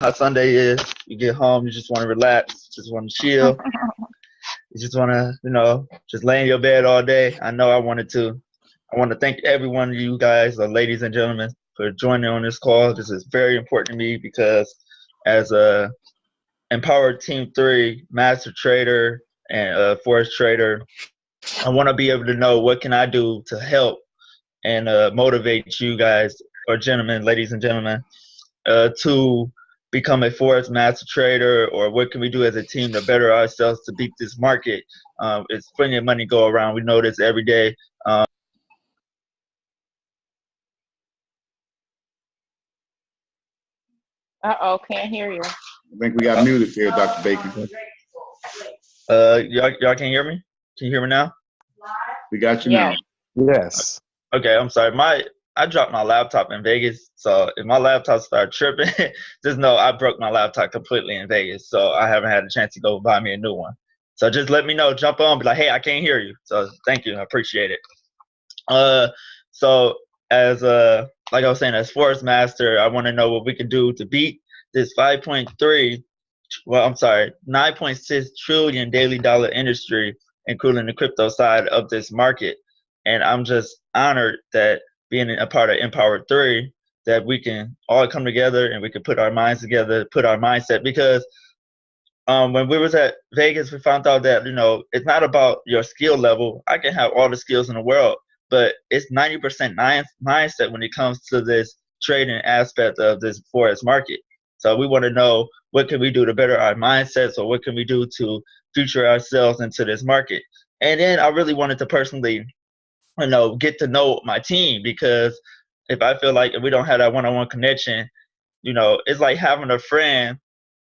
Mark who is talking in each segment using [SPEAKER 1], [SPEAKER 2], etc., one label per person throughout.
[SPEAKER 1] how Sunday is. You get home, you just want to relax, just want to chill. You just want to, just lay in your bed all day. I know I wanted to. I want to thank every one of you guys, ladies and gentlemen, for joining on this call. This is very important to me because as a empowered Team 3 master trader and forex trader, I want to be able to know what can I do to help and motivate you guys or gentlemen, ladies and gentlemen, to become a forex master trader, or what can we do as a team to better ourselves to beat this market. It's plenty of money go around. We know this every day.
[SPEAKER 2] Uh-oh, can't hear you.
[SPEAKER 3] I think we got muted here, Dr. Bacon.
[SPEAKER 1] Y'all can hear me? Can you hear me now?
[SPEAKER 3] We got you
[SPEAKER 2] Yes.
[SPEAKER 3] now.
[SPEAKER 4] Yes.
[SPEAKER 1] Okay, I'm sorry. I dropped my laptop in Vegas, so if my laptop starts tripping, just know I broke my laptop completely in Vegas, so I haven't had a chance to go buy me a new one. So just let me know, jump on, be like, hey, I can't hear you. So thank you, I appreciate it. So as like I was saying, as Forex Master, I want to know what we can do to beat this 9.6 trillion daily dollar industry, including the crypto side of this market. And I'm just honored that being a part of Empowered 3, that we can all come together and we can put our minds together, put our mindset, because when we was at Vegas, we found out that, it's not about your skill level. I can have all the skills in the world, but it's 90% mindset when it comes to this trading aspect of this forex market. So we want to know, what can we do to better our mindsets, or what can we do to future ourselves into this market? And then I really wanted to personally, get to know my team, because if I feel like if we don't have that one-on-one connection, it's like having a friend,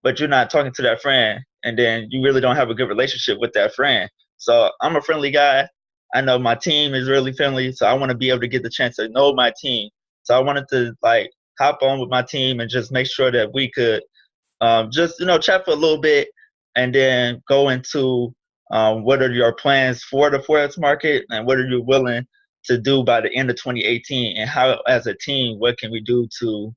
[SPEAKER 1] but you're not talking to that friend, and then you really don't have a good relationship with that friend. So I'm a friendly guy. I know my team is really friendly, so I want to be able to get the chance to know my team. So I wanted to hop on with my team and just make sure that we could just chat for a little bit, and then go into what are your plans for the forex market, and what are you willing to do by the end of 2018, and how as a team, what can we do to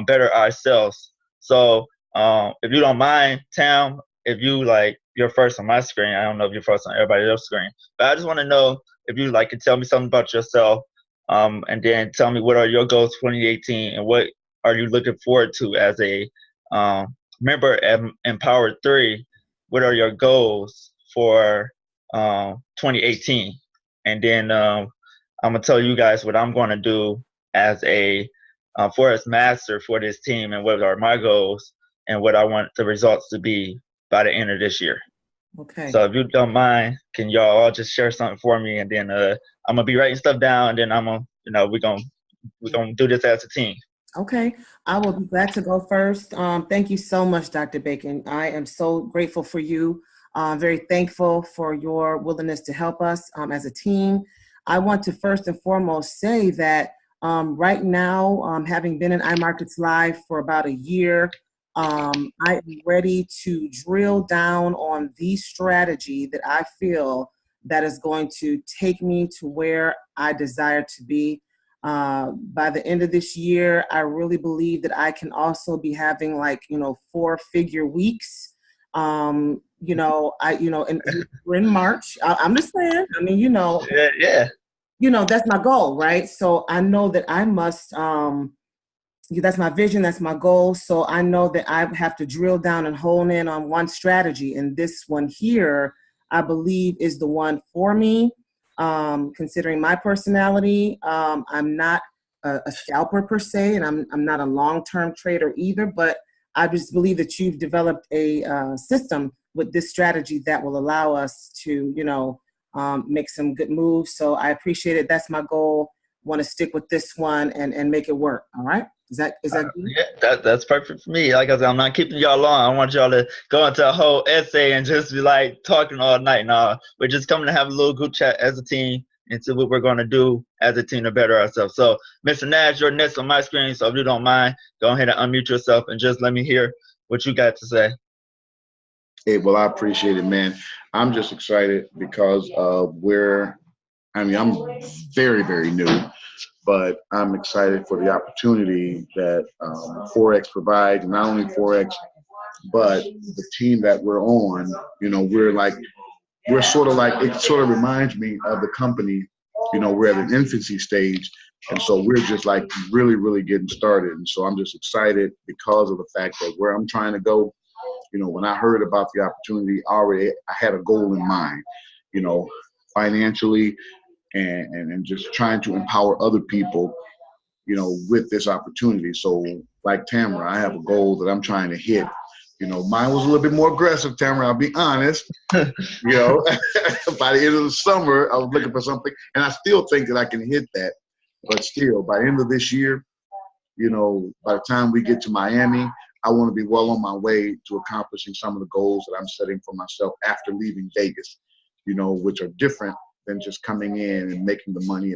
[SPEAKER 1] better ourselves. So if you don't mind, Tam, if you're first on my screen, I don't know if you're first on everybody else's screen, but I just want to know if you can tell me something about yourself, and then tell me what are your goals 2018, and what are you looking forward to as a member at Empowered 3. What are your goals for 2018? And then I'm gonna tell you guys what I'm going to do as a forex master for this team, and what are my goals, and what I want the results to be by the end of this year.
[SPEAKER 5] Okay.
[SPEAKER 1] So if you don't mind, can y'all all just share something for me, and then I'm gonna be writing stuff down, and then I'm gonna we're gonna do this as a team.
[SPEAKER 5] Okay, I will be glad to go first. Thank you so much, Dr. Bacon. I am so grateful for you. Very thankful for your willingness to help us as a team. I want to first and foremost say that right now, having been in iMarkets Live for about a year, I am ready to drill down on the strategy that I feel that is going to take me to where I desire to be. By the end of this year, I really believe that I can also be having 4-figure weeks. And we're in March. I'm just saying,
[SPEAKER 1] Yeah.
[SPEAKER 5] That's my goal, right? So I know that I must, that's my vision, that's my goal. So I know that I have to drill down and hone in on one strategy. And this one here, I believe, is the one for me. Considering my personality, I'm not a scalper per se, and I'm not a long-term trader either, but I just believe that you've developed a system with this strategy that will allow us to, make some good moves. So I appreciate it. That's my goal. Want to stick with this one and make it work. All right. Is that good?
[SPEAKER 1] Yeah, that's perfect for me. Like I said, I'm not keeping y'all long. I want y'all to go into a whole essay and just be talking all night. No, we're just coming to have a little group chat as a team and see what we're going to do as a team to better ourselves. So, Mr. Nash, you're next on my screen. So if you don't mind, go ahead and unmute yourself and just let me hear what you got to say.
[SPEAKER 3] Hey, well, I appreciate it, man. I'm just excited because I'm very, very new. but I'm excited for the opportunity that ForEx provides. Not only ForEx, but the team that we're on. You know, we're sort of like, it sort of reminds me of the company. You know, we're at an infancy stage, and so we're just like really, really getting started. And so I'm just excited because of the fact that where I'm trying to go. You know, when I heard about the opportunity, I had a goal in mind. You know, financially, and just trying to empower other people, you know, with this opportunity. So like Tamara, I have a goal that I'm trying to hit. You know, mine was a little bit more aggressive, Tamara, I'll be honest. You know, by the end of the summer, I was looking for something, and I still think that I can hit that. But still, by the end of this year, you know, by the time we get to Miami, I want to be well on my way to accomplishing some of the goals that I'm setting for myself after leaving Vegas, you know, which are different than just coming in and making the money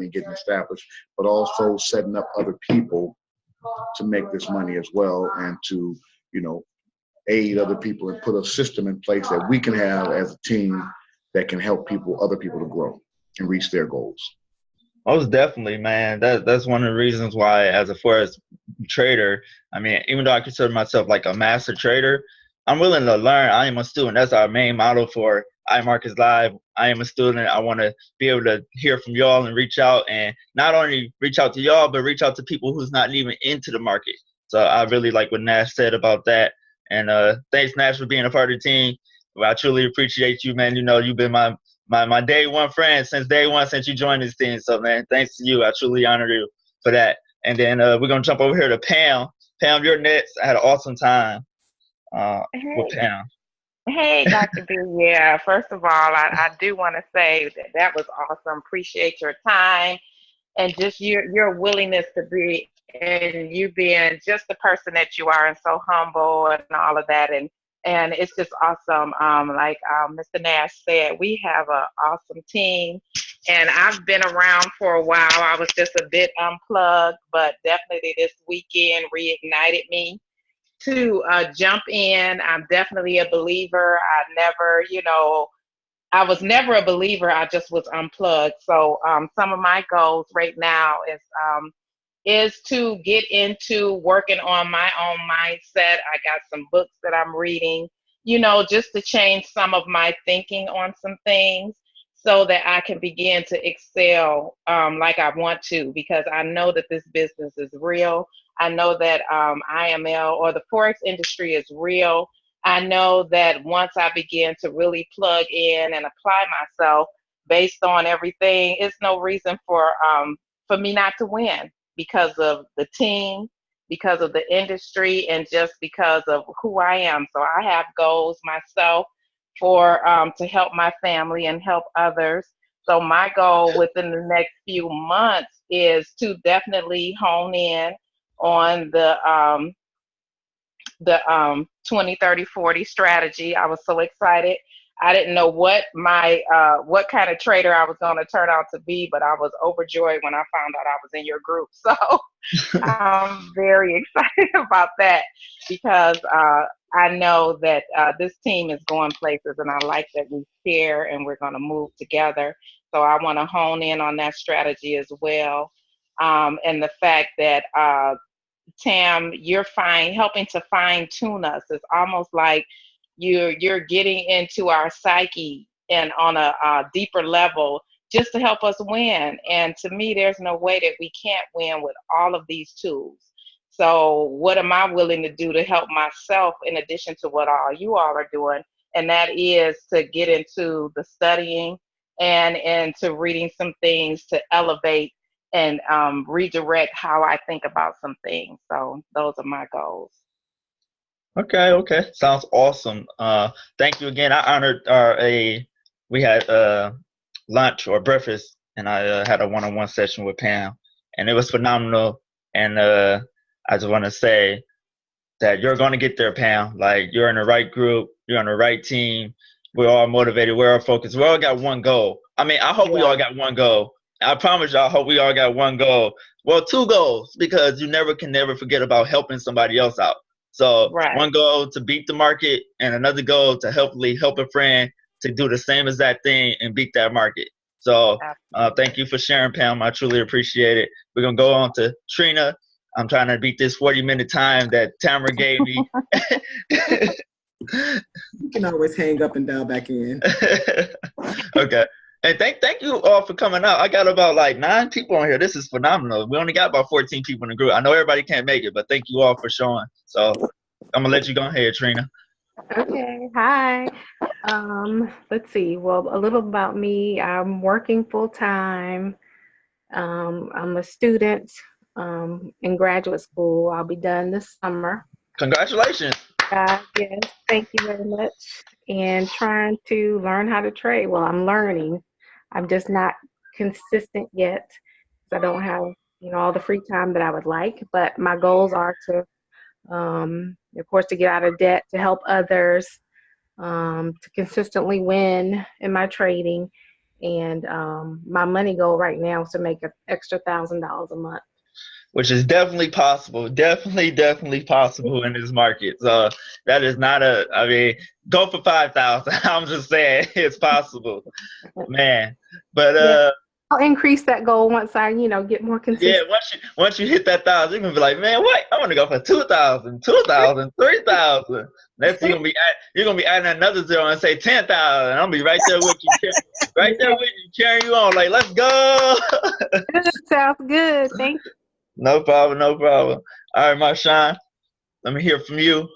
[SPEAKER 3] getting established, but also setting up other people to make this money as well, and to, you know, aid other people and put a system in place that we can have as a team that can help other people to grow and reach their goals.
[SPEAKER 1] Most definitely, man. That's one of the reasons why, as a forex trader, I mean, even though I consider myself like a master trader, I'm willing to learn. I am a student. That's our main motto for iMarkets Live. I am a student. I want to be able to hear from y'all and reach out, and not only reach out to y'all, but reach out to people who's not even into the market. So I really like what Nash said about that. And thanks, Nash, for being a part of the team. Well, I truly appreciate you, man. You know, you've been my day one friend since day one, since you joined this team. So, man, thanks to you. I truly honor you for that. And then we're going to jump over here to Pam. Pam, you're next. I had an awesome time with Pam.
[SPEAKER 2] Hey, Dr. B. Yeah, first of all, I do want to say that was awesome. Appreciate your time and just your willingness to be, and you being just the person that you are, and so humble and all of that. And it's just awesome. Like Mr. Nash said, we have an awesome team, and I've been around for a while. I was just a bit unplugged, but definitely this weekend reignited me to jump in. I'm definitely a believer. I was never a believer. I just was unplugged. So some of my goals right now is to get into working on my own mindset. I got some books that I'm reading, just to change some of my thinking on some things so that I can begin to excel like I want to, because I know that this business is real. I know that IML, or the Forex industry, is real. I know that once I begin to really plug in and apply myself based on everything, it's no reason for me not to win, because of the team, because of the industry, and just because of who I am. So I have goals myself for to help my family and help others. So my goal within the next few months is to definitely hone in on the 20, 30, 40 strategy. I was so excited. I didn't know what kind of trader I was going to turn out to be, but I was overjoyed when I found out I was in your group. So I'm very excited about that, because I know that this team is going places, and I like that we share and we're going to move together. So I want to hone in on that strategy as well. And the fact that Tam, you're helping to fine tune us. It's almost like you're getting into our psyche and on a deeper level, just to help us win. And to me, there's no way that we can't win with all of these tools. So what am I willing to do to help myself, in addition to what all you all are doing? And that is to get into the studying and to reading some things to elevate and redirect how I think about some things. So those are my goals.
[SPEAKER 1] Okay. Sounds awesome. Thank you again. I honored we had lunch or breakfast, and I had a one-on-one session with Pam, and it was phenomenal. And I just want to say that you're going to get there, Pam. Like, you're in the right group, you're on the right team. We're all motivated, we're all focused. We all got one goal. I mean, I hope we all got one goal. I promise y'all, I hope we all got one goal. Well, two goals, because you can never forget about helping somebody else out. So One goal to beat the market, and another goal to help a friend to do the same exact thing and beat that market. So thank you for sharing, Pam. I truly appreciate it. We're going to go on to Trina. I'm trying to beat this 40-minute time that Tamara gave me.
[SPEAKER 5] You can always hang up and dial back in.
[SPEAKER 1] Okay. And thank you all for coming out. I got about like 9 people on here. This is phenomenal. We only got about 14 people in the group. I know everybody can't make it, but thank you all for showing. So I'm going to let you go ahead, Trina.
[SPEAKER 4] Okay, hi. Let's see. Well, a little about me. I'm working full time. I'm a student in graduate school. I'll be done this summer.
[SPEAKER 1] Congratulations.
[SPEAKER 4] Yes, thank you very much. And trying to learn how to trade. Well, I'm learning. I'm just not consistent yet. I don't have, all the free time that I would like. But my goals are to, of course, to get out of debt, to help others, to consistently win in my trading. And my money goal right now is to make an extra $1,000 a month.
[SPEAKER 1] Which is definitely possible. Definitely possible in this market. So that is not go for 5,000. I'm just saying it's possible, man. But
[SPEAKER 4] yeah. I'll increase that goal once I, get more consistent.
[SPEAKER 1] Yeah, once you hit that 1,000, you're gonna be like, man, what? I want to go for 2,000, 2,000, 3,000. Next, you're gonna be adding another zero and say 10,000. I'm gonna be right there with you, right there with you, cheering you on, like, let's go.
[SPEAKER 4] Sounds good. Thank you.
[SPEAKER 1] No problem. All right, Marshawn, let me hear from you.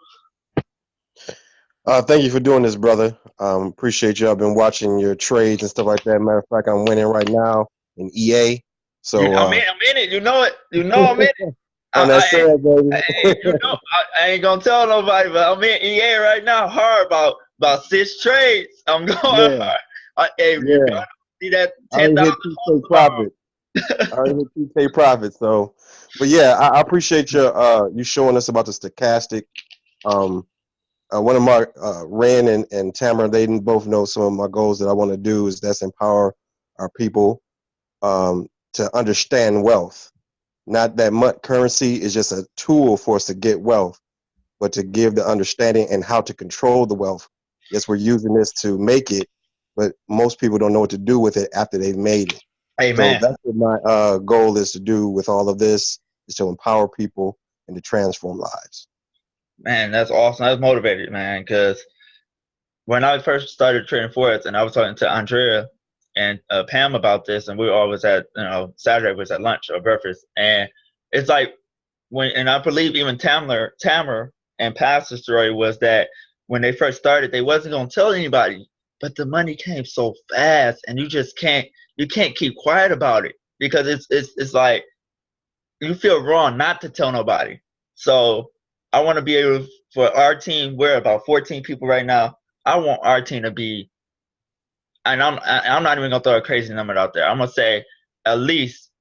[SPEAKER 6] Thank you for doing this, brother. Appreciate you. I've been watching your trades and stuff like that. Matter of fact, I'm winning right now in EA. So
[SPEAKER 1] I'm in it. You know it. I'm in it.
[SPEAKER 6] On that side, baby.
[SPEAKER 1] I ain't gonna tell nobody, but I'm in EA right now. Hard about 6 trades. I'm going hard. You gotta see that 10,000
[SPEAKER 6] profit. I already hit 2K profit. So, but yeah, I appreciate you showing us about the stochastic. One of my Ren and Tamara, they both know some of my goals that I want to do is that's empower our people to understand wealth. Not that much currency is just a tool for us to get wealth, but to give the understanding and how to control the wealth. Yes, we're using this to make it, but most people don't know what to do with it after they've made it.
[SPEAKER 1] Amen.
[SPEAKER 6] So that's what my goal is to do with all of this, is to empower people and to transform lives.
[SPEAKER 1] Man, that's awesome. That's motivated, man, because when I first started trading Forex, and I was talking to Andrea and Pam about this, and we were always at, Saturday was at lunch or breakfast, and it's like and I believe even Tamara and Pastor's story was that when they first started, they wasn't gonna tell anybody, but the money came so fast, and you can't keep quiet about it because it's like you feel wrong not to tell nobody. So I want to be able for our team. We're about 14 people right now. I want our team to be, and I'm not even gonna throw a crazy number out there. I'm gonna say at least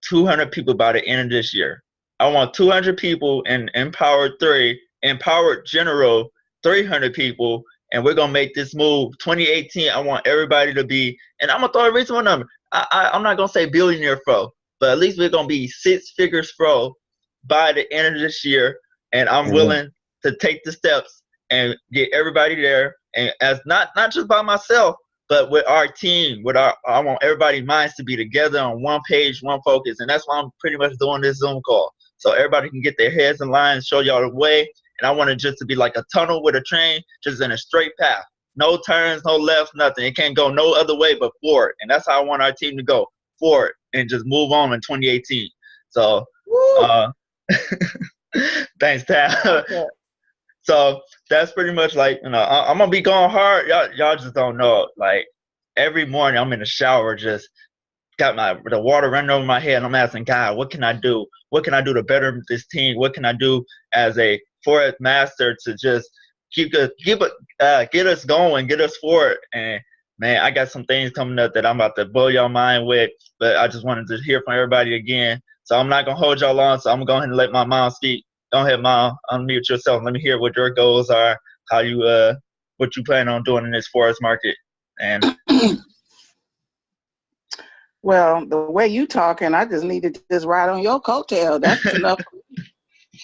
[SPEAKER 1] 200 people by the end of this year. I want 200 people in Empowered 3, Empowered General 300 people, and we're gonna make this move. 2018, I want everybody to be, and I'm gonna throw a reasonable number. I'm not gonna say billionaire pro, but at least we're gonna be 6 figures pro by the end of this year, and I'm willing to take the steps and get everybody there, and as not just by myself, but with our team, I want everybody's minds to be together on one page, one focus, and that's why I'm pretty much doing this Zoom call, so everybody can get their heads in line, show y'all the way, and I want it just to be like a tunnel with a train, just in a straight path, no turns, no left, nothing. It can't go no other way but forward, and that's how I want our team to go, forward, and just move on in 2018. So, thanks, Tam. So that's pretty much like, I'm gonna be going hard. Y'all just don't know. Like every morning, I'm in the shower, just got the water running over my head, and I'm asking God, what can I do? What can I do to better this team? What can I do as a Forex master to just get us going, get us forward? And man, I got some things coming up that I'm about to blow y'all mind with. But I just wanted to hear from everybody again. So I'm not gonna hold y'all on. So I'm gonna go ahead and let my mom speak. Go ahead, Mom. Unmute yourself. Let me hear what your goals are, how you what you plan on doing in this Forex market. And
[SPEAKER 2] well, the way you talking, I just need to just ride on your coattail. That's enough.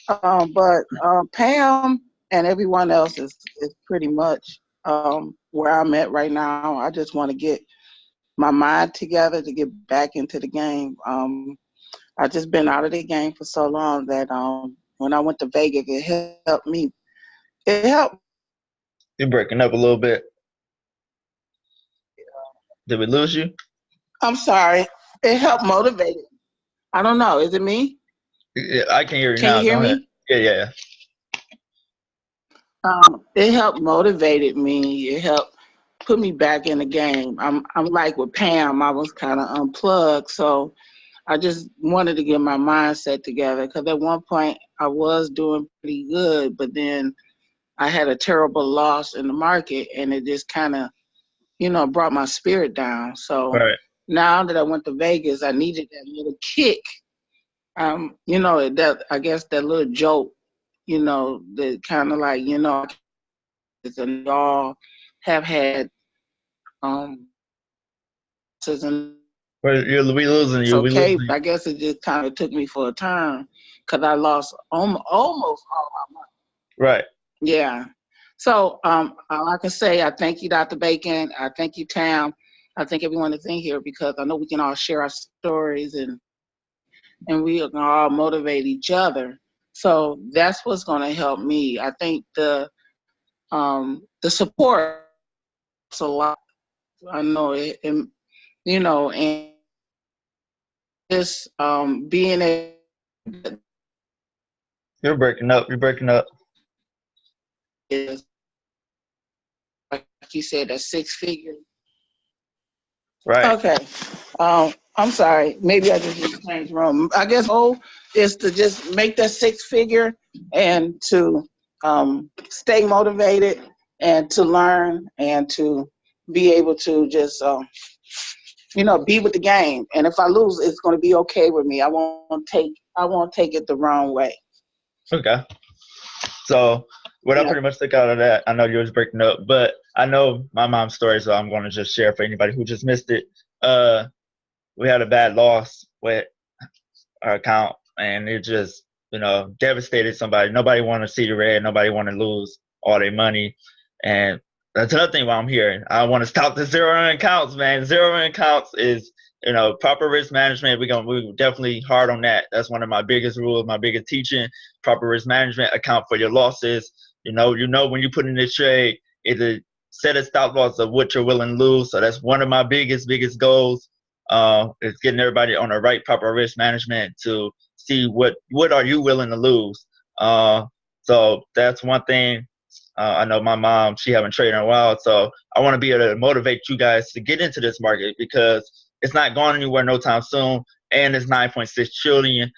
[SPEAKER 2] But Pam and everyone else is pretty much where I'm at right now. I just want to get
[SPEAKER 7] my mind together to get back into the game. I just been out of the game for so long that when I went to Vegas, it helped me. It helped.
[SPEAKER 1] You're breaking up a little bit. Did we lose you?
[SPEAKER 7] I'm sorry. It helped motivate. I don't know. Is it me?
[SPEAKER 1] Yeah, I can hear you
[SPEAKER 7] Can you
[SPEAKER 1] now.
[SPEAKER 7] hear
[SPEAKER 1] Go ahead.
[SPEAKER 7] me?
[SPEAKER 1] Yeah.
[SPEAKER 7] It helped motivated me. It helped put me back in the game. I'm like with Pam. I was kind of unplugged, so I just wanted to get my mindset together. Because at one point I was doing pretty good, but then I had a terrible loss in the market, and it just kind of, brought my spirit down. So
[SPEAKER 1] Right.
[SPEAKER 7] now that I went to Vegas, I needed that little kick. That I guess that little jolt, that kind of like, and all have had and
[SPEAKER 1] Well, we losing
[SPEAKER 7] it's
[SPEAKER 1] you. We
[SPEAKER 7] okay.
[SPEAKER 1] losing
[SPEAKER 7] But
[SPEAKER 1] you.
[SPEAKER 7] I guess it just kind of took me for a turn because I lost almost all my money.
[SPEAKER 1] Right.
[SPEAKER 7] Yeah. So all I can say, I thank you, Dr. Bacon. I thank you, Tam. I thank everyone that's in here because I know we can all share our stories and we can all motivate each other. So that's what's going to help me. I think the support is a lot. I know it, and and just being a
[SPEAKER 1] You're breaking up. You're breaking up.
[SPEAKER 7] is like you said, a six figure.
[SPEAKER 1] Right.
[SPEAKER 7] Okay. I'm sorry. Maybe I just need to change room. I guess goal is to just make that six figure and to stay motivated and to learn and to be able to just be with the game. And if I lose, it's going to be okay with me. I won't take it the wrong way.
[SPEAKER 1] Okay. So what I
[SPEAKER 7] Yeah.
[SPEAKER 1] pretty much took out of that, I know you was breaking up, but I know my mom's story, so I'm going to just share for anybody who just missed it. We had a bad loss with our account, and it just, devastated somebody. Nobody wanted to see the red. Nobody wanted to lose all their money. And that's another thing why I'm here. I want to stop the zeroing accounts, man. Zeroing accounts is, proper risk management. We're definitely hard on that. That's one of my biggest rules, my biggest teaching. Proper risk management, account for your losses. When you put in the trade, it's a set a stop loss of what you're willing to lose. So that's one of my biggest goals. Is getting everybody on the right proper risk management to see what are you willing to lose. So that's one thing. I know my mom, she haven't traded in a while, so I want to be able to motivate you guys to get into this market because it's not going anywhere no time soon, and it's 9.6 trillion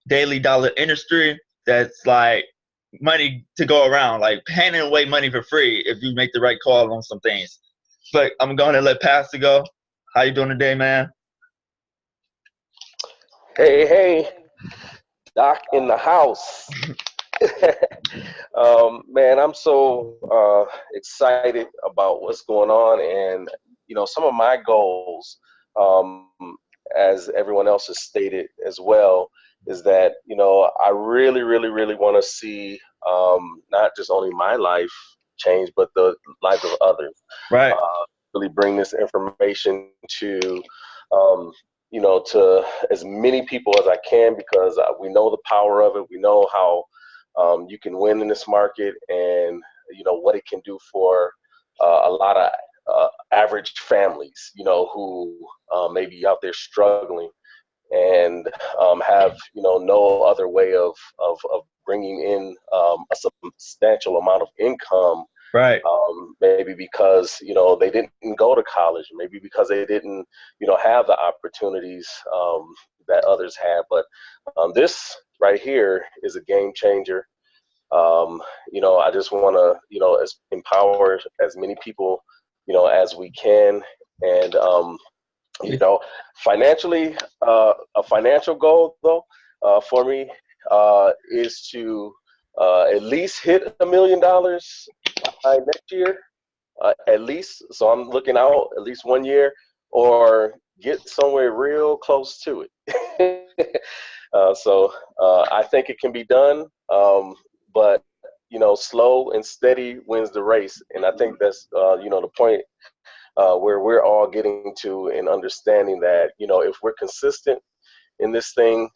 [SPEAKER 1] daily dollar industry. That's like money to go around, like handing away money for free if you make the right call on some things. But I'm going to let Pastor go. How you doing today, man?
[SPEAKER 6] Hey, Doc in the house. Man, I'm so excited about what's going on, and some of my goals, as everyone else has stated as well, is that I really, really, really want to see not just only my life change, but the lives of others.
[SPEAKER 1] Right.
[SPEAKER 6] Really bring this information to to as many people as I can, because we know the power of it. We know how you can win in this market, and what it can do for a lot of average families, who may be out there struggling and have no other way of bringing in a substantial amount of income.
[SPEAKER 1] Right.
[SPEAKER 6] Maybe because they didn't go to college, maybe because they didn't have the opportunities that others had. But this right here is a game changer. I just want to empower as many people as we can, and financially, a financial goal though for me is to at least hit $1 million next year, at least. So I'm looking out at least 1 year, or get somewhere real close to it. So I think it can be done, but slow and steady wins the race, and I think that's the point where we're all getting to and understanding that, if we're consistent in this thing,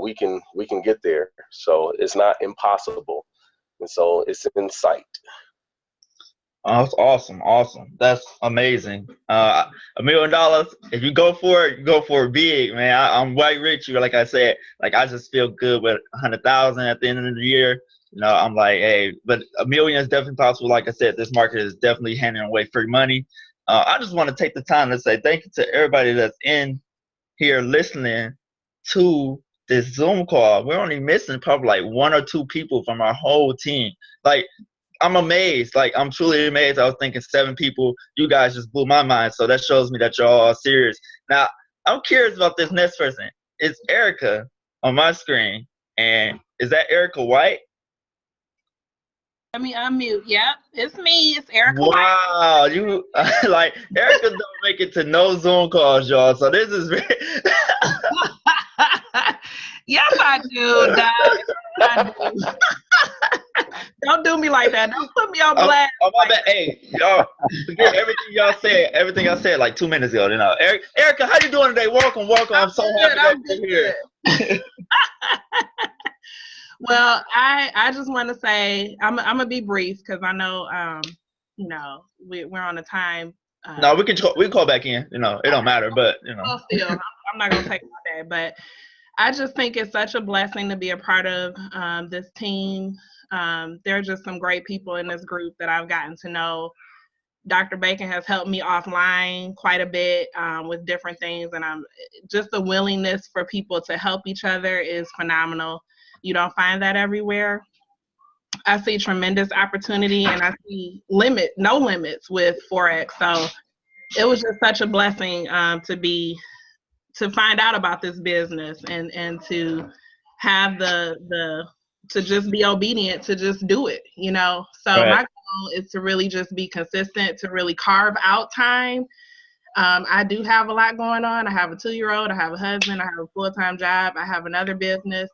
[SPEAKER 6] we can get there. So it's not impossible. And so it's in sight.
[SPEAKER 1] Oh, that's awesome. Awesome. That's amazing. $1 million, if you go for it, you go for it big, man. I'm right with you. Like I said, like I just feel good with 100,000 at the end of the year. I'm like, hey, but $1 million is definitely possible. Like I said, this market is definitely handing away free money. I just want to take the time to say thank you to everybody that's in here listening to this Zoom call. We're only missing probably like 1 or 2 people from our whole team. Like, I'm amazed. Like, I'm truly amazed. I was thinking 7 people. You guys just blew my mind. So that shows me that you're all serious. Now, I'm curious about this next person. It's Erica on my screen. And is that Erica White?
[SPEAKER 2] Let me unmute. Yep, it's me. It's Erica
[SPEAKER 1] Wow.
[SPEAKER 2] White.
[SPEAKER 1] You like Erica don't make it to no Zoom calls, y'all. So this is very
[SPEAKER 2] Yes, I do, Doug. I do. Don't do me like that. Don't put me on blast.
[SPEAKER 1] Oh, my bad. Hey, y'all, forget everything y'all said. Everything I said like 2 minutes ago. Erica, how you doing today? Welcome. I'm so happy that you're here.
[SPEAKER 2] Well, I just want to say I'm gonna be brief because I know we're on a time.
[SPEAKER 1] No, we can call back in. It don't matter, but
[SPEAKER 2] Well, still, I'm not gonna take all day, but I just think it's such a blessing to be a part of this team. There are just some great people in this group that I've gotten to know. Dr. Bacon has helped me offline quite a bit with different things, and just the willingness for people to help each other is phenomenal. You don't find that everywhere. I see tremendous opportunity, and I see no limits with ForEx. So it was just such a blessing to find out about this business and to have to just be obedient, to just do it, So
[SPEAKER 1] Right.
[SPEAKER 2] My goal is to really just be consistent, to really carve out time. I do have a lot going on. I have a 2-year-old, I have a husband, I have a full-time job, I have another business,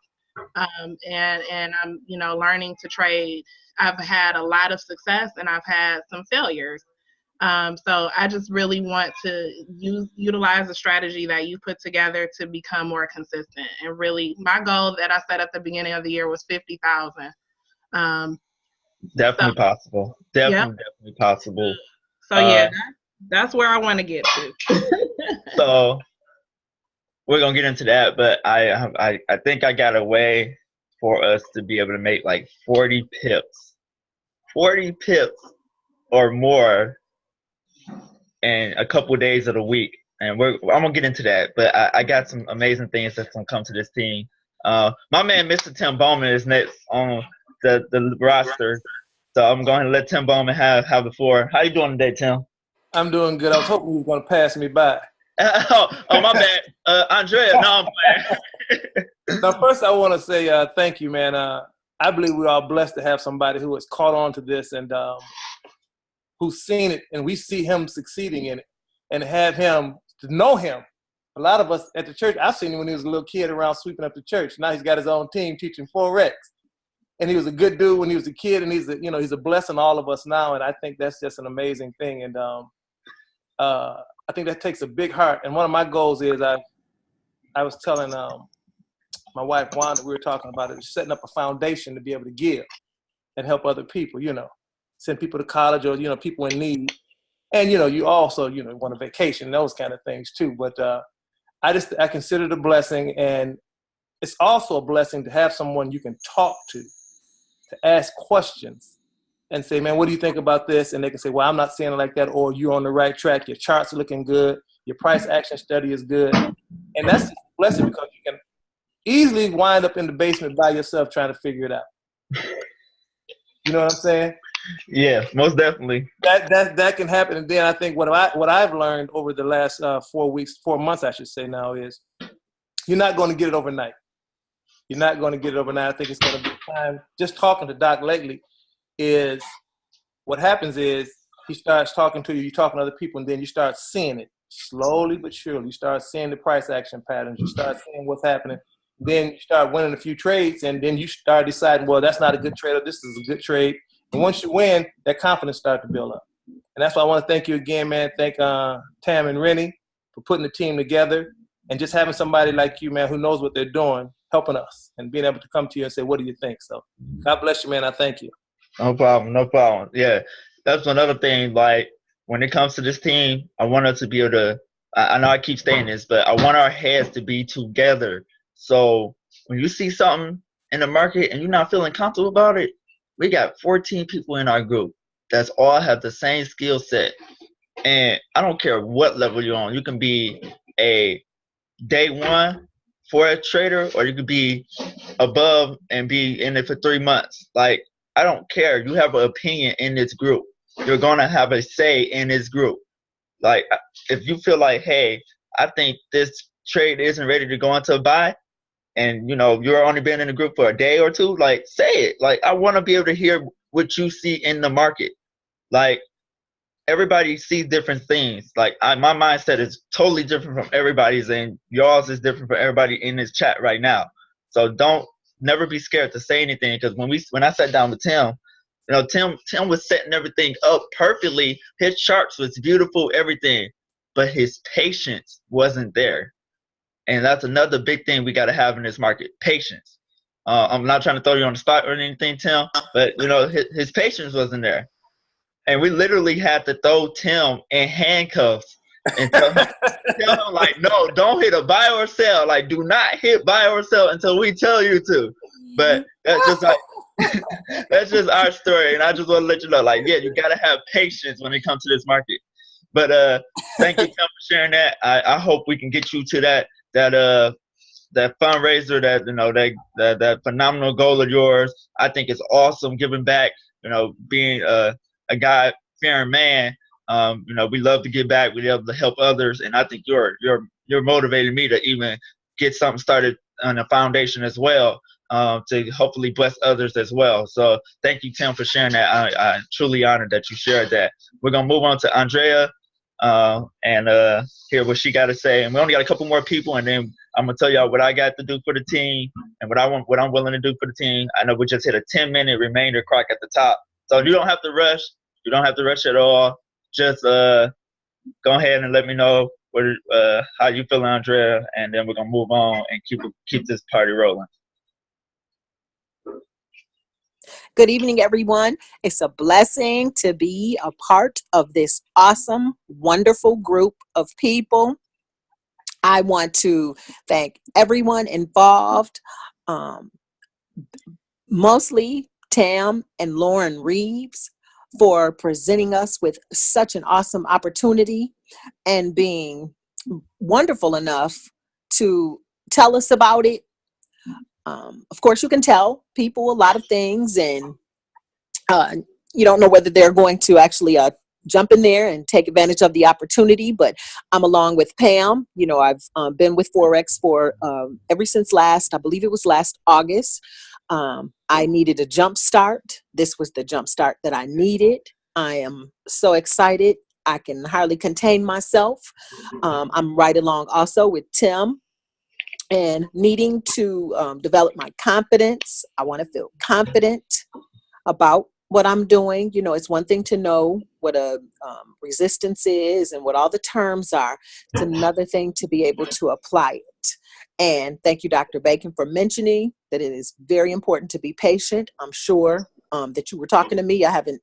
[SPEAKER 2] and I'm, learning to trade. I've had a lot of success and I've had some failures. So I just really want to utilize the strategy that you put together to become more consistent. And really, my goal that I set at the beginning of the year was 50,000.
[SPEAKER 1] Definitely possible. Definitely possible.
[SPEAKER 2] So yeah, that's where I want to get to.
[SPEAKER 1] So we're gonna get into that, but I think I got a way for us to be able to make like 40 pips or more in a couple of days of the week, and I'm gonna get into that. But I got some amazing things that's gonna come to this team. My man, Mr. Tim Bowman, is next on the roster, so I'm going to let Tim Bowman have the floor. How you doing today, Tim?
[SPEAKER 8] I'm doing good. I was hoping you were going to pass me by.
[SPEAKER 1] Oh, my bad, Andrea. No, I'm playing.
[SPEAKER 8] Now, first, I want to say thank you, man. I believe we're all blessed to have somebody who has caught on to this and who's seen it, and we see him succeeding in it, and have him to know him. A lot of us at the church, I've seen him when he was a little kid around sweeping up the church. Now he's got his own team teaching ForEx, and he was a good dude when he was a kid, and he's a blessing to all of us now. And I think that's just an amazing thing. And I think that takes a big heart. And one of my goals is I was telling my wife Wanda, we were talking about it, setting up a foundation to be able to give and help other people. Send people to college or people in need. And you also want a vacation, those kind of things too. But I consider it a blessing, and it's also a blessing to have someone you can talk to ask questions and say, man, what do you think about this? And they can say, well, I'm not seeing it like that, or you're on the right track. Your charts are looking good. Your price action study is good. And that's just a blessing because you can easily wind up in the basement by yourself trying to figure it out. You know what I'm saying?
[SPEAKER 1] Yeah, most definitely.
[SPEAKER 8] That can happen. And then I think what I've learned over the last 4 months, I should say now, is you're not going to get it overnight. You're not going to get it overnight. I think it's going to be time. Just talking to Doc lately is what happens is he starts talking to you, you talking to other people, and then you start seeing it slowly but surely. You start seeing the price action patterns. You start seeing what's happening. Then you start winning a few trades, and then you start deciding, well, that's not a good trade, or this is a good trade. And once you win, that confidence starts to build up. And that's why I want to thank you again, man. Thank Tam and Rennie for putting the team together and just having somebody like you, man, who knows what they're doing, helping us and being able to come to you and say, what do you think? So God bless you, man. I thank you.
[SPEAKER 1] No problem. No problem. Yeah. That's another thing. Like, when it comes to this team, I want us to be able to, I know I keep saying this, but I want our heads to be together. So when you see something in the market and you're not feeling comfortable about it, we got 14 people in our group that's all have the same skill set. And I don't care what level you're on. You can be a day one ForEx trader, or you could be above and be in it for 3 months. Like, I don't care. You have an opinion in this group. You're going to have a say in this group. Like, if you feel like, hey, I think this trade isn't ready to go into a buy, and you're only been in the group for a day or two, like, say it. Like, I want to be able to hear what you see in the market. Like, everybody sees different things. Like, my mindset is totally different from everybody's, and yours is different from everybody in this chat right now. So don't never be scared to say anything, because when I sat down with Tim, Tim was setting everything up perfectly. His charts was beautiful, everything, but his patience wasn't there. And that's another big thing we got to have in this market: patience. I'm not trying to throw you on the spot or anything, Tim, but his patience wasn't there. And we literally had to throw Tim in handcuffs and tell him, like, no, don't hit a buy or sell. Like, do not hit buy or sell until we tell you to. But that's just like, that's just our story. And I just want to let you know, like, yeah, you got to have patience when it comes to this market. But thank you, Tim, for sharing that. I hope we can get you to that fundraiser, that phenomenal goal of yours. I think it's awesome, giving back, being a God-fearing man. We love to give back. We love to help others, and I think you're motivating me to even get something started on a foundation as well, to hopefully bless others as well. So thank you, Tim, for sharing that. I truly honored that you shared that. We're gonna move on to Andrea and hear what she got to say. And we only got a couple more people, and then I'm gonna tell y'all what I got to do for the team and what I'm willing to do for the team. I know we just hit a 10-minute remainder clock at the top, so you don't have to rush. You don't have to rush at all. Just go ahead and let me know how you feel, Andrea, and then we're gonna move on and keep this party rolling.
[SPEAKER 9] Good evening, everyone. It's a blessing to be a part of this awesome, wonderful group of people. I want to thank everyone involved, mostly Tam and Lauren Reeves, for presenting us with such an awesome opportunity and being wonderful enough to tell us about it. Of course, you can tell people a lot of things, and you don't know whether they're going to actually jump in there and take advantage of the opportunity. But I'm along with Pam. I've been with ForEx for ever since I believe it was last August. I needed a jump start. This was the jump start that I needed. I am so excited. I can hardly contain myself. I'm right along also with Tim and needing to develop my confidence. I want to feel confident about what I'm doing. It's one thing to know what a resistance is and what all the terms are. It's another thing to be able to apply it. And thank you, Dr. Bacon, for mentioning that it is very important to be patient. I'm sure that you were talking to me. I haven't,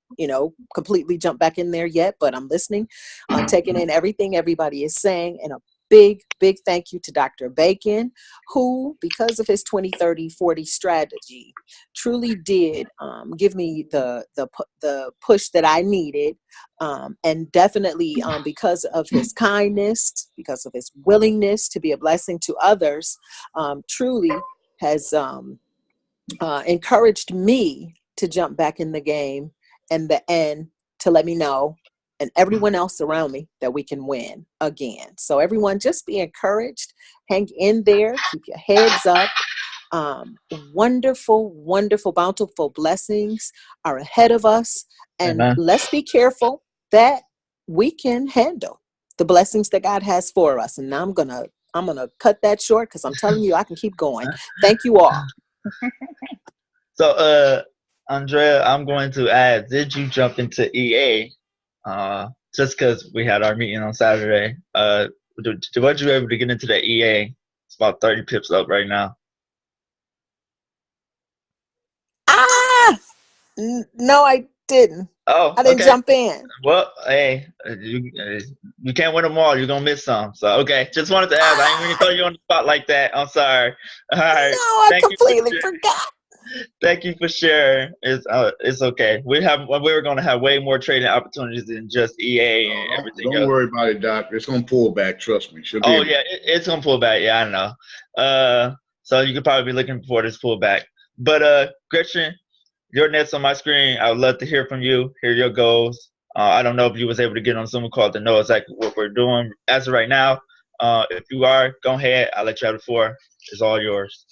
[SPEAKER 9] completely jumped back in there yet, but I'm listening. I'm taking in everything everybody is saying, and a big thank you to Dr. Bacon, who, because of his 20-30-40 strategy, truly did give me the push that I needed, and definitely because of his kindness, because of his willingness to be a blessing to others, truly has encouraged me to jump back in the game and to let me know, and everyone else around me, that we can win again. So everyone, just be encouraged. Hang in there. Keep your heads up. Wonderful, bountiful blessings are ahead of us. And
[SPEAKER 1] Amen.
[SPEAKER 9] Let's be careful that we can handle the blessings that God has for us. And now I'm gonna cut that short, because I'm telling you, I can keep going. Thank you all.
[SPEAKER 1] So, Andrea, I'm going to ask, did you jump into EA just because we had our meeting on Saturday. Was you able to get into the EA? It's about 30 pips up right now.
[SPEAKER 9] No, I didn't.
[SPEAKER 1] Oh,
[SPEAKER 9] I didn't
[SPEAKER 1] okay.
[SPEAKER 9] jump in.
[SPEAKER 1] Well, hey, you can't win them all. You're gonna miss some. So, okay, just wanted to ask. I didn't really throw you on the spot like that. I'm sorry. All right.
[SPEAKER 9] No, I
[SPEAKER 1] Thank you
[SPEAKER 9] completely forgot.
[SPEAKER 1] Thank you for sharing. It's okay. We're gonna have way more trading opportunities than just EA and everything
[SPEAKER 3] Don't
[SPEAKER 1] else.
[SPEAKER 3] worry about it, Doc. It's gonna pull back. Trust me. She'll be
[SPEAKER 1] Oh yeah, it's gonna pull back. Yeah, I know. So you could probably be looking for this pullback. But Gretchen, your net's on my screen. I would love to hear from you. Hear your goals. I don't know if you was able to get on Zoom call to know exactly what we're doing as of right now. If you are, go ahead. I'll let you have the floor. It's all yours.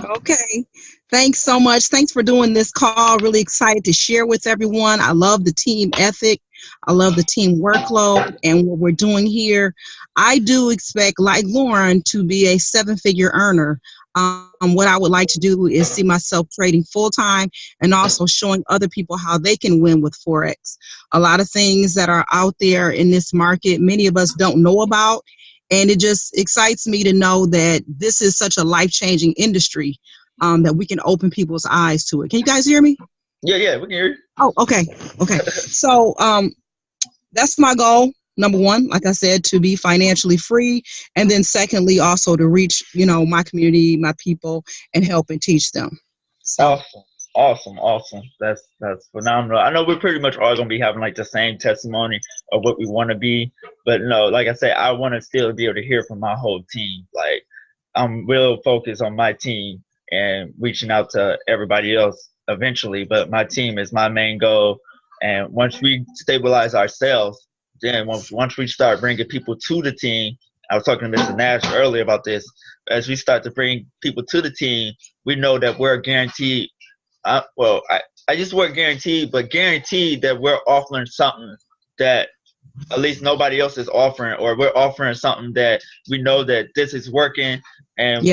[SPEAKER 10] Okay. Thanks so much. Thanks for doing this call. Really excited to share with everyone. I love the team ethic. I love the team workload and what we're doing here. I do expect, like Lauren, to be a seven-figure earner. What I would like to do is see myself trading full-time and also showing other people how they can win with Forex. A lot of things that are out there in this market, many of us don't know about. And it just excites me to know that this is such a life-changing industry that we can open people's eyes to it. Can you guys hear me?
[SPEAKER 1] Yeah, we can hear you.
[SPEAKER 10] Oh, okay. So that's my goal. Number one, like I said, to be financially free. And then secondly, also to reach, my community, my people, and help and teach them. So.
[SPEAKER 1] Awesome. That's phenomenal. I know we're pretty much all gonna be having like the same testimony of what we want to be, but no, like I said, I want to still be able to hear from my whole team. Like I'm real focused on my team and reaching out to everybody else eventually, but my team is my main goal. And once we stabilize ourselves, then once we start bringing people to the team, I was talking to Mr. Nash earlier about this. As we start to bring people to the team, we know that we're guaranteed. I just word guaranteed, but guaranteed that we're offering something that at least nobody else is offering, or we're offering something that we know that this is working, and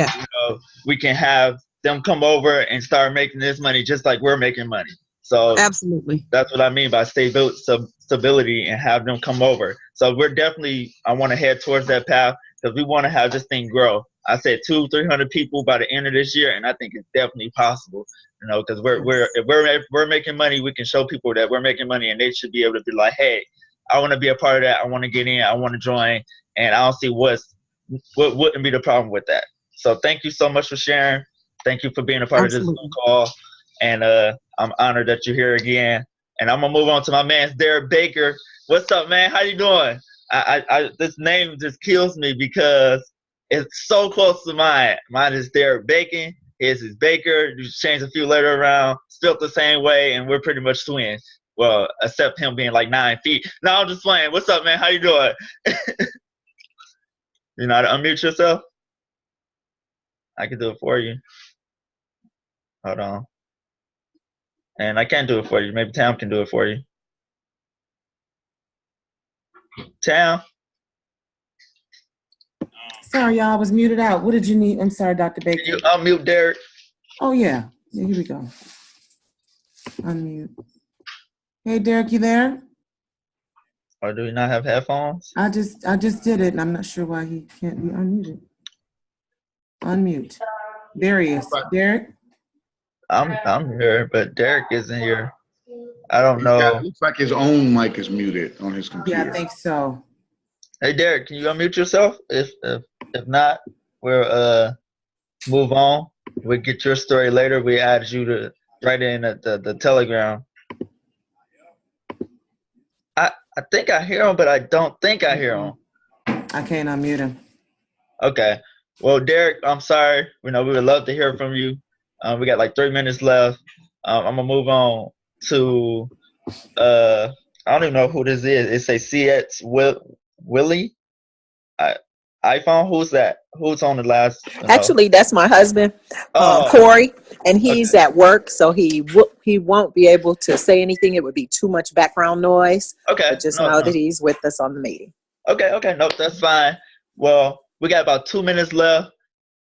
[SPEAKER 1] we can have them come over and start making this money just like we're making money. So
[SPEAKER 10] absolutely,
[SPEAKER 1] that's what I mean by stability and have them come over. So I want to head towards that path because we want to have this thing grow. I said 200-300 people by the end of this year, and I think it's definitely possible. Because if we're making money, we can show people that we're making money, and they should be able to be like, hey, I want to be a part of that. I want to get in. I want to join, and I don't see what wouldn't be the problem with that. So thank you so much for sharing. Thank you for being a part of this Zoom call, and I'm honored that you're here again. And I'm gonna move on to my man, Derrick Baker. What's up, man? How you doing? I this name just kills me because it's so close to mine. Mine is Derrick Bacon. His is Baker. You change a few letters around, spelled the same way, and we're pretty much twins. Well, except him being like 9 feet. No, I'm just playing. What's up, man? How you doing? You know how to unmute yourself? I can do it for you. Hold on. And I can't do it for you. Maybe Tam can do it for you. Tam?
[SPEAKER 5] Sorry, y'all. I was muted out. What did you need? I'm sorry, Dr. Baker.
[SPEAKER 1] Can you unmute Derrick?
[SPEAKER 5] Oh, yeah. Here we go. Unmute. Hey, Derrick, you there?
[SPEAKER 1] Or do we not have headphones?
[SPEAKER 5] I just did it, and I'm not sure why he can't be unmuted. Unmute. There he is. Derrick?
[SPEAKER 1] I'm here, but Derrick isn't here. I don't know.
[SPEAKER 3] It looks like his own mic is muted on his computer.
[SPEAKER 5] Yeah, I think so.
[SPEAKER 1] Hey, Derrick, can you unmute yourself? If not, we'll move on. We'll get your story later. We add you to right in at the Telegram. I think I hear him, but I don't think I hear him.
[SPEAKER 5] I can't unmute him.
[SPEAKER 1] Okay. Well, Derrick, I'm sorry. We would love to hear from you. We got like 3 minutes left. I'm gonna move on to I don't even know who this is. It says CX Willie. iPhone. Who's that? Who's on the last?
[SPEAKER 9] Actually, that's my husband, Corey, and he's at work, so he won't be able to say anything. It would be too much background noise.
[SPEAKER 1] Okay.
[SPEAKER 9] But just know that he's with us on the meeting.
[SPEAKER 1] Okay. Nope, that's fine. Well, we got about 2 minutes left.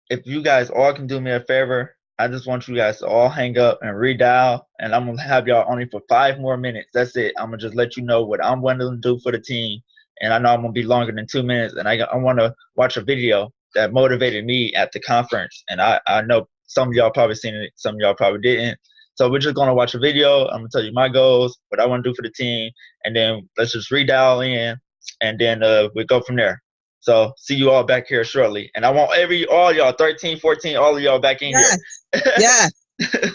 [SPEAKER 1] If you guys all can do me a favor, I just want you guys to all hang up and redial, and I'm gonna have y'all only for 5 more minutes. That's it. I'm gonna just let you know what I'm willing to do for the team, and I know I'm gonna be longer than 2 minutes. And I want to watch a video that motivated me at the conference, and I know some of y'all probably seen it, some of y'all probably didn't. So we're just gonna watch a video. I'm gonna tell you my goals, what I want to do for the team, and then let's just redial in, and then we go from there. So see you all back here shortly. And I want all y'all, 13, 14, all of y'all back in
[SPEAKER 10] Yeah.
[SPEAKER 1] here.
[SPEAKER 10] Yeah.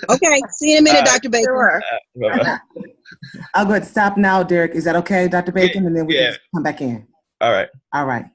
[SPEAKER 10] Okay. See you in a minute, Dr. Bacon.
[SPEAKER 2] Sure.
[SPEAKER 1] Bye-bye.
[SPEAKER 5] I'll go ahead and stop now, Derrick. Is that okay, Dr. Bacon? And then we can come back in.
[SPEAKER 1] All right.
[SPEAKER 5] All right.